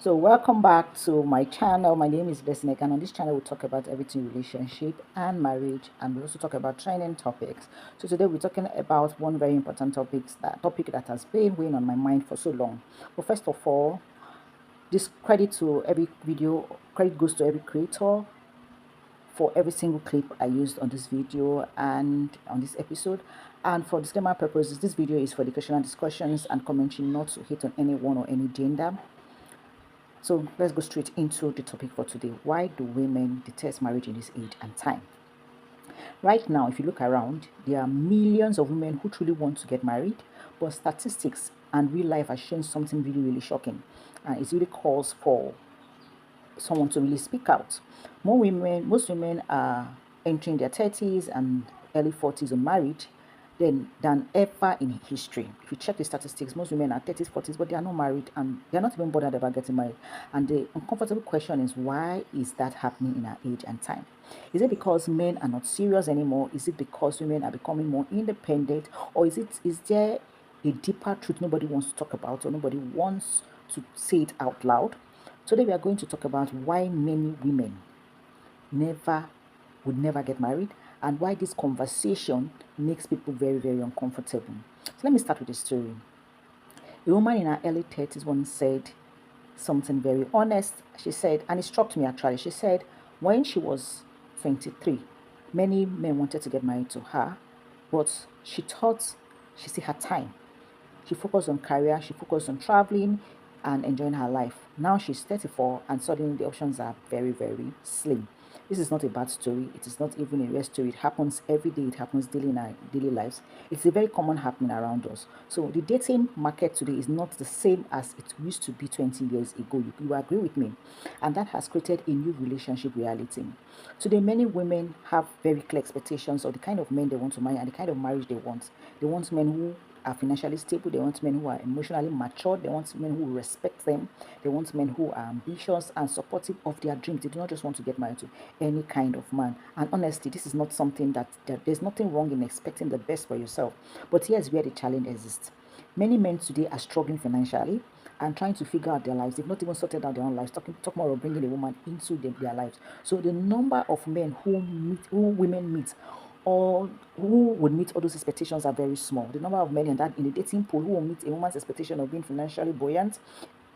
So welcome back to my channel. My name is Destiny, and on this channel we talk about everything relationship and marriage, and we also talk about training topics. So today we're talking about one very important topic that has been weighing on my mind for so long. But first of all, this credit goes to every creator for every single clip I used on this video and on this episode. And for disclaimer purposes, this video is for educational discussions and commentary, not to hit on anyone or any gender. So let's go straight into the topic for today. Why do women detest marriage in this age and time? Right now, if you look around, there are millions of women who truly want to get married, but statistics and real life are showing something really, really shocking. And it really calls for someone to really speak out. Most women are entering their 30s and early 40s on marriage than ever in history. If you check the statistics, most women are 30s, 40s, but they are not married and they're not even bothered about getting married. And the uncomfortable question is, why is that happening in our age and time? Is it because men are not serious anymore? Is it because women are becoming more independent? Or is there a deeper truth nobody wants to talk about, or nobody wants to say it out loud? Today we are going to talk about why many women would never get married, and why this conversation makes people very, very uncomfortable. So let me start with a story. A woman in her early 30s once said something very honest. She said, and it struck me actually, she said when she was 23, many men wanted to get married to her, but she thought she still had time. She focused on career, she focused on traveling and enjoying her life. Now she's 34 and suddenly the options are very, very slim. This is not a bad story. It is not even a rare story. It happens every day. It happens daily in our daily lives. It's a very common happening around us. So the dating market today is not the same as it used to be 20 years ago. You agree with me? And that has created a new relationship reality. Today, many women have very clear expectations of the kind of men they want to marry and the kind of marriage they want. They want men who are financially stable. They want men who are emotionally mature. They want men who respect them. They want men who are ambitious and supportive of their dreams. They do not just want to get married to any kind of man. And honestly, this is not something that there's nothing wrong in expecting the best for yourself. But here's where the challenge exists. Many men today are struggling financially and trying to figure out their lives. They've not even sorted out their own lives. Talk more of bringing a woman into their lives. So the number of men who women meet, or who would meet all those expectations, are very small. The number of men in the dating pool who will meet a woman's expectation of being financially buoyant,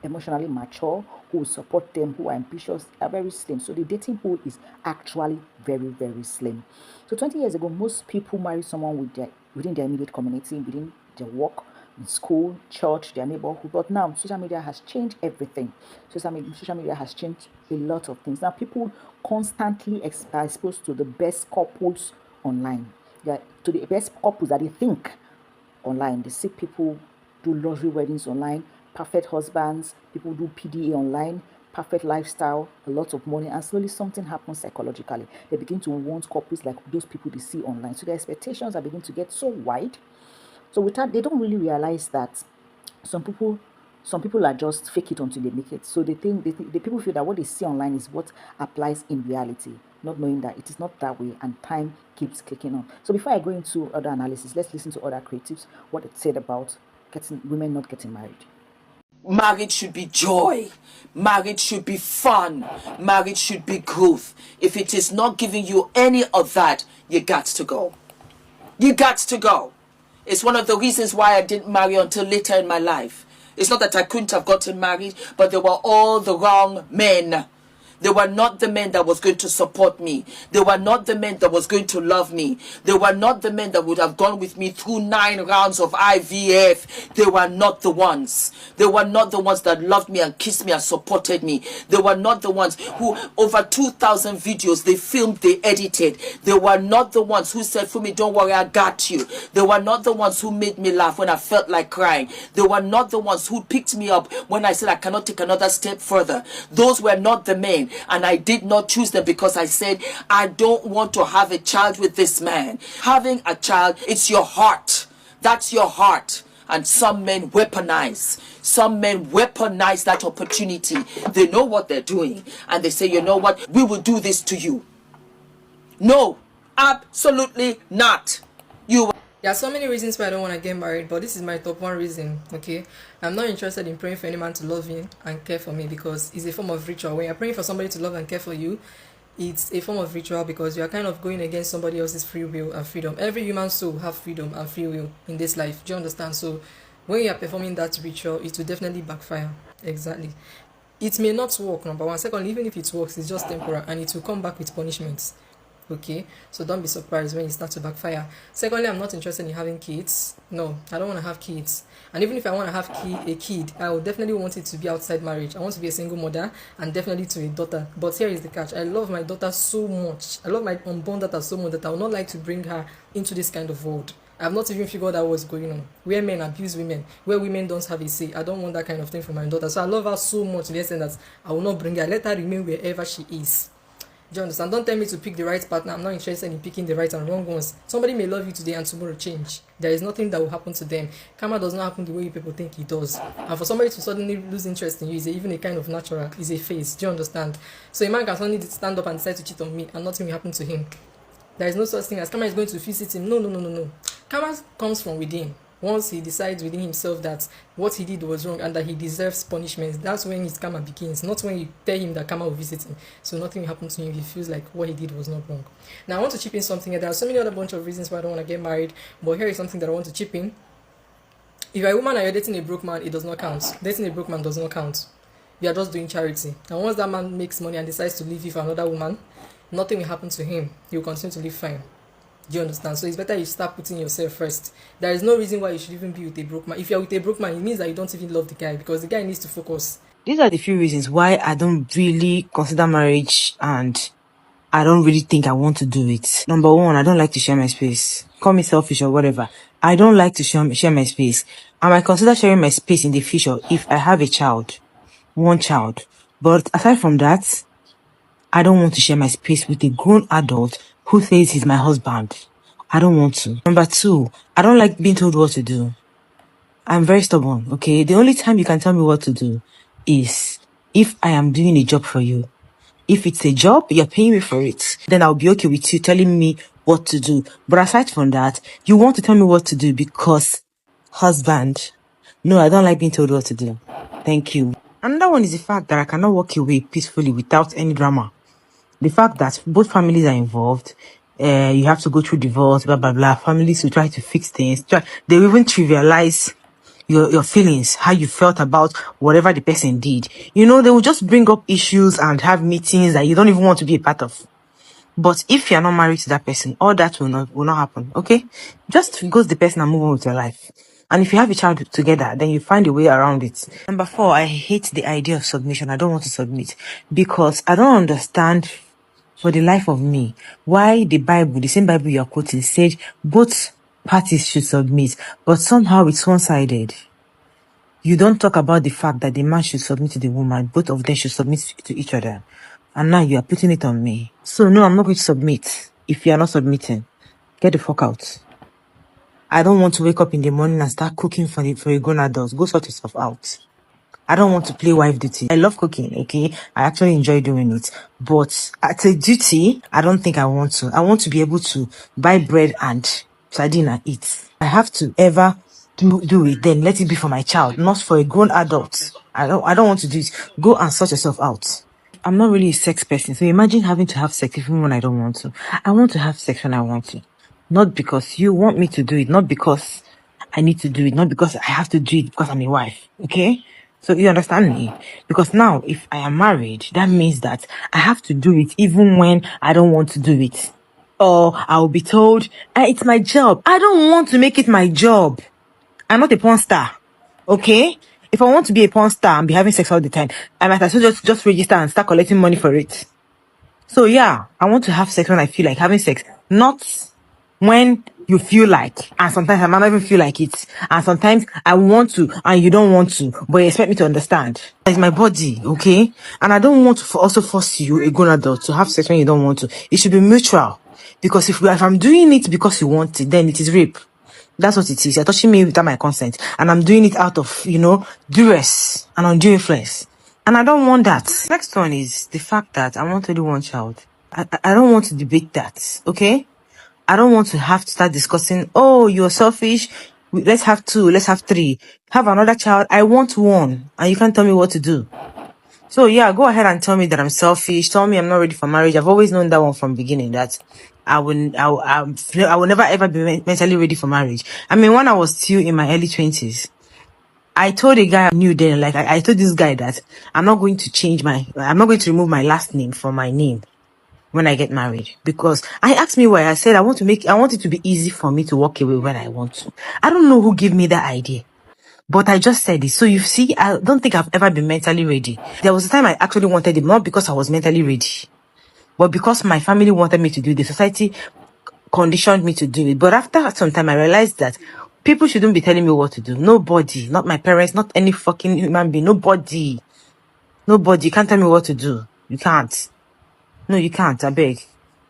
emotionally mature, who will support them, who are ambitious, are very slim. So the dating pool is actually very, very slim. So 20 years ago, most people marry someone within their immediate community, within their work, in school, church, their neighborhood. But now social media has changed everything. Social media has changed a lot of things. Now people constantly are exposed to the best couples online. To the best couples that they think online. They see people do luxury weddings online, perfect husbands, people do PDA online, perfect lifestyle, a lot of money, and slowly something happens psychologically. They begin to want couples like those people they see online. So their expectations are beginning to get so wide. So they don't really realize that some people are just fake it until they make it. So the people feel that what they see online is what applies in reality, not knowing that it is not that way, and time keeps clicking on. So before I go into other analysis, let's listen to other creatives, what it said about women not getting married. Marriage should be joy. Marriage should be fun. Marriage should be growth. If it is not giving you any of that, you got to go. You got to go. It's one of the reasons why I didn't marry until later in my life. It's not that I couldn't have gotten married, but they were all the wrong men. They were not the men that was going to support me. They were not the men that was going to love me. They were not the men that would have gone with me through 9 rounds of IVF. They were not the ones. They were not the ones that loved me and kissed me and supported me. They were not the ones who, over 2,000 videos, they filmed, they edited. They were not the ones who said, "For me, don't worry, I got you." They were not the ones who made me laugh when I felt like crying. They were not the ones who picked me up when I said I cannot take another step further. Those were not the men. And I did not choose them because I said, I don't want to have a child with this man. Having a child, it's your heart. That's your heart. And some men weaponize. Some men weaponize that opportunity. They know what they're doing. And they say, you know what? We will do this to you. No, absolutely not. You There are so many reasons why I don't want to get married, but this is my top one reason. Okay, I'm not interested in praying for any man to love me and care for me because it's a form of ritual. When you're praying for somebody to love and care for you, it's a form of ritual because you are kind of going against somebody else's free will and freedom. Every human soul have freedom and free will in this life. Do you understand? So when you are performing that ritual, it will definitely backfire. Exactly. It may not work, number one. Secondly, even if it works, it's just temporal and it will come back with punishments. Okay, so don't be surprised when it starts to backfire. Secondly, I'm not interested in having kids. No, I don't want to have kids. And even if I want to have a kid, I would definitely want it to be outside marriage. I want to be a single mother and definitely to a daughter. But here is the catch. I love my daughter so much. I love my unborn daughter so much that I would not like to bring her into this kind of world. I've not even figured out what's going on. Where men abuse women, where women don't have a say. I don't want that kind of thing for my daughter. So I love her so much in the sense that I will not bring her. Let her remain wherever she is. Do you understand? Don't tell me to pick the right partner. I'm not interested in picking the right and wrong ones. Somebody may love you today and tomorrow change. There is nothing that will happen to them. Karma does not happen the way people think it does. And for somebody to suddenly lose interest in you is even a kind of natural, is a phase. Do you understand? So a man can suddenly stand up and decide to cheat on me and nothing will happen to him. There is no such thing as karma is going to visit him. No. Karma comes from within. Once he decides within himself that what he did was wrong and that he deserves punishment, that's when his karma begins, not when you tell him that karma will visit him. So nothing will happen to him if he feels like what he did was not wrong. Now I want to chip in something here. There are so many other bunch of reasons why I don't want to get married, but here is something that I want to chip in. If you're a woman and you're dating a broke man, it does not count. Dating a broke man does not count. You are just doing charity. And once that man makes money and decides to leave you for another woman, nothing will happen to him. He will continue to live fine. Do you understand? So it's better you start putting yourself first. There is no reason why you should even be with a broke man. If you're with a broke man, it means that you don't even love the guy because the guy needs to focus. These are the few reasons why I don't really consider marriage and I don't really think I want to do it. Number one, I don't like to share my space. Call me selfish or whatever. I don't like to share my space. I might consider sharing my space in the future if I have a child. One child. But aside from that, I don't want to share my space with a grown adult who says he's my husband. I don't want to. Number two, I don't like being told what to do. I'm very stubborn, okay? The only time you can tell me what to do is if I am doing a job for you. If it's a job, you're paying me for it, then I'll be okay with you telling me what to do. But aside from that, you want to tell me what to do because husband. No, I don't like being told what to do. Thank you. Another one is the fact that I cannot walk away peacefully without any drama. The fact that both families are involved, you have to go through divorce, blah, blah, blah. Families will try to fix things. They will even trivialize your feelings, how you felt about whatever the person did. You know, they will just bring up issues and have meetings that you don't even want to be a part of. But if you're not married to that person, all that will not happen, okay? Just ghost the person and move on with your life. And if you have a child together, then you find a way around it. Number four, I hate the idea of submission. I don't want to submit because I don't understand for the life of me why the Bible, the same Bible you're quoting, said both parties should submit, but somehow it's one-sided. You don't talk about the fact that the man should submit to the woman. Both of them should submit to each other. And now you are putting it on me. So no, I'm not going to submit. If you are not submitting, get the fuck out. I don't want to wake up in the morning and start cooking for a grown adult. Go sort yourself out. I don't want to play wife duty. I love cooking, okay? I actually enjoy doing it. But as a duty, I don't think I want to. I want to be able to buy bread and sardine and eat. I have to ever do it, then let it be for my child, not for a grown adult. I don't want to do it. Go and sort yourself out. I'm not really a sex person, so imagine having to have sex even when I don't want to. I want to have sex when I want to. Not because you want me to do it, not because I need to do it, not because I have to do it because I'm a wife, okay? So you understand me? Because now, if I am married, that means that I have to do it even when I don't want to do it. Or I'll be told, it's my job. I don't want to make it my job. I'm not a porn star, okay? If I want to be a porn star and be having sex all the time, I might as well just register and start collecting money for it. So yeah, I want to have sex when I feel like having sex, not when you feel like, and sometimes I might not even feel like it, and sometimes I want to and you don't want to, but you expect me to understand. It's my body, okay? And I don't want to also force you, a grown adult, to have sex when you don't want to. It should be mutual. Because if I'm doing it because you want it, then it is rape. That's what it is. You're touching me without my consent, and I'm doing it out of, duress and undue influence. And I don't want that. Next one is the fact that I want only one child. I don't want to debate that, okay? I don't want to have to start discussing, oh, you're selfish. Let's have 2, let's have 3. Have another child. I want 1. And you can't tell me what to do. So yeah, go ahead and tell me that I'm selfish. Tell me I'm not ready for marriage. I've always known that one from beginning, that I will never ever be mentally ready for marriage. I mean, when I was still in my early 20s, I told a guy I knew then, like I told this guy that I'm not going to remove my last name from my name when I get married, because I asked me why. I said I want it to be easy for me to walk away when I want to. I don't know who gave me that idea, but I just said it. So you see, I don't think I've ever been mentally ready. There was a time I actually wanted it, not because I was mentally ready, but because my family wanted me to do it. The society conditioned me to do it. But after some time, I realized that people shouldn't be telling me what to do. Nobody, not my parents, not any fucking human being, nobody. You can't tell me what to do. You can't. No, you can't. I beg.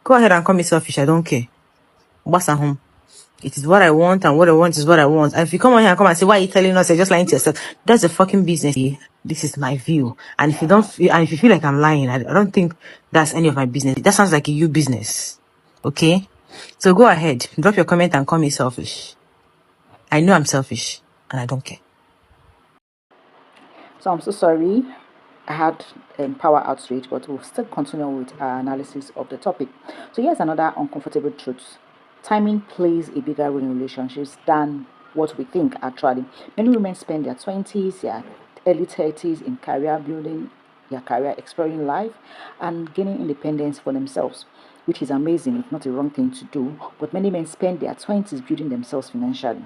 Go ahead and call me selfish. I don't care. What's at home? It is what I want, and what I want is what I want. And if you come on here and come and say, why are you telling us? You're just lying to yourself. That's a fucking business. This is my view. And if you feel like I'm lying, I don't think that's any of my business. That sounds like a you business. Okay? So go ahead, drop your comment and call me selfish. I know I'm selfish, and I don't care. So I'm so sorry. I had power outrage, but we'll still continue with our analysis of the topic. So here's another uncomfortable truth. Timing plays a bigger role in relationships than what we think actually. Many women spend their 20s, their early 30s in career building, their career exploring life, and gaining independence for themselves, which is amazing. It's not a wrong thing to do, but many men spend their 20s building themselves financially,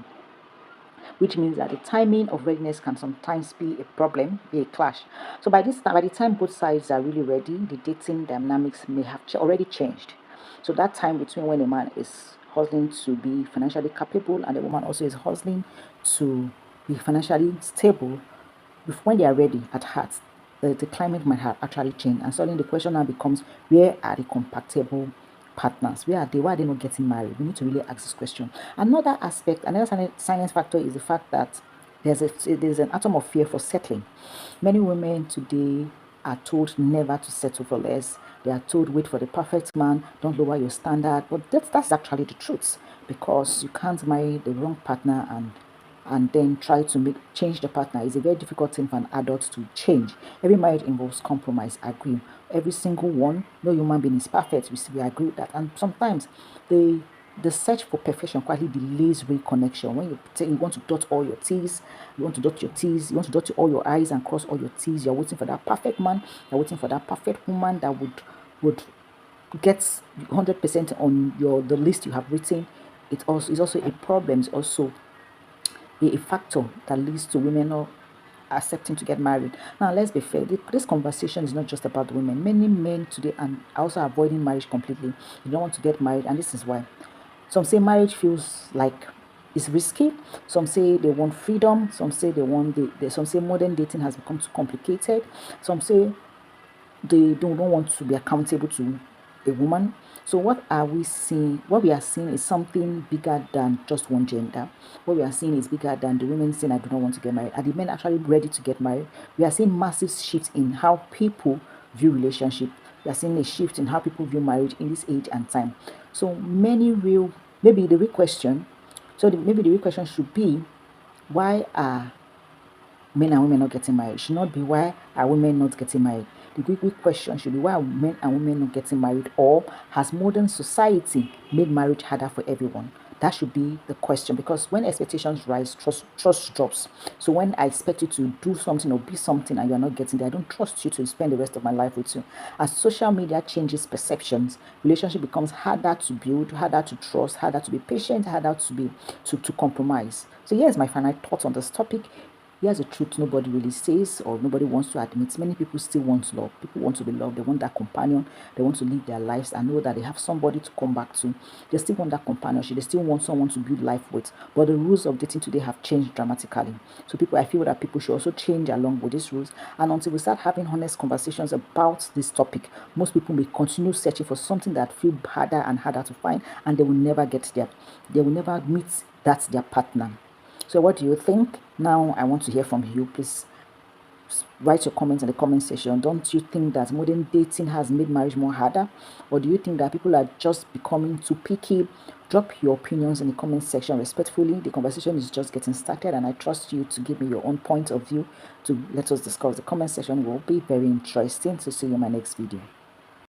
which means that the timing of readiness can sometimes be a problem, be a clash. So by the time both sides are really ready, the dating dynamics may have already changed. So that time between when a man is hustling to be financially capable and the woman also is hustling to be financially stable, when they are ready at heart, the climate might have actually changed. And suddenly the question now becomes, where are the compatible partners? Where are they? Why are they not getting married? We need to really ask this question. Another aspect, another silence factor is the fact that there's an atom of fear for settling. Many women today are told never to settle for less. They are told wait for the perfect man, don't lower your standard. But that's actually the truth, because you can't marry the wrong partner and then try to change the partner. It's a very difficult thing for an adult to change. Every marriage involves compromise, agree. Every single one, no human being is perfect. We agree with that. And sometimes the search for perfection quietly delays reconnection. When you want to dot all your T's, you want to dot your T's, you want to dot all your I's and cross all your T's. You're waiting for that perfect man. You're waiting for that perfect woman that would get 100% on the list you have written. It also is also a problem. It's also a factor that leads to women not accepting to get married. Now, let's be fair. This conversation is not just about women. Many men today are also avoiding marriage completely. They don't want to get married, and this is why. Some say marriage feels like it's risky. Some say they want freedom. Some say they want some say modern dating has become too complicated. Some say they don't want to be accountable to a woman. So what are we seeing? What we are seeing is something bigger than just one gender. What we are seeing is bigger than the women saying I do not want to get married. Are the men actually ready to get married? We are seeing massive shifts in how people view relationship. We are seeing a shift in how people view marriage in this age and time. So maybe the real question should be, why are men and women not getting married? It should not be why are women not getting married. The quick question should be, why are men and women not getting married? Or has modern society made marriage harder for everyone? That should be the question, because when expectations rise, trust drops. So when I expect you to do something or be something and you're not getting there, I don't trust you to spend the rest of my life with you. As social media changes perceptions, relationship becomes harder to build, harder to trust, harder to be patient, harder to compromise. So here's my final thoughts on this topic. Here's the truth nobody really says or nobody wants to admit. Many people still want love. People want to be loved. They want that companion. They want to live their lives and know that they have somebody to come back to. They still want that companionship. They still want someone to build life with. But the rules of dating today have changed dramatically. So I feel that people should also change along with these rules. And until we start having honest conversations about this topic, most people may continue searching for something that feels harder and harder to find, and they will never get there. They will never meet their partner. So what do you think? Now I want to hear from you. Please Write your comments in the comment section. Don't you think that modern dating has made marriage more harder, or do you think that people are just becoming too picky? Drop your opinions in the comment section respectfully. The conversation is just getting started, and I trust you to give me your own point of view to let us discuss. The comment section will be very interesting. So see you in my next video.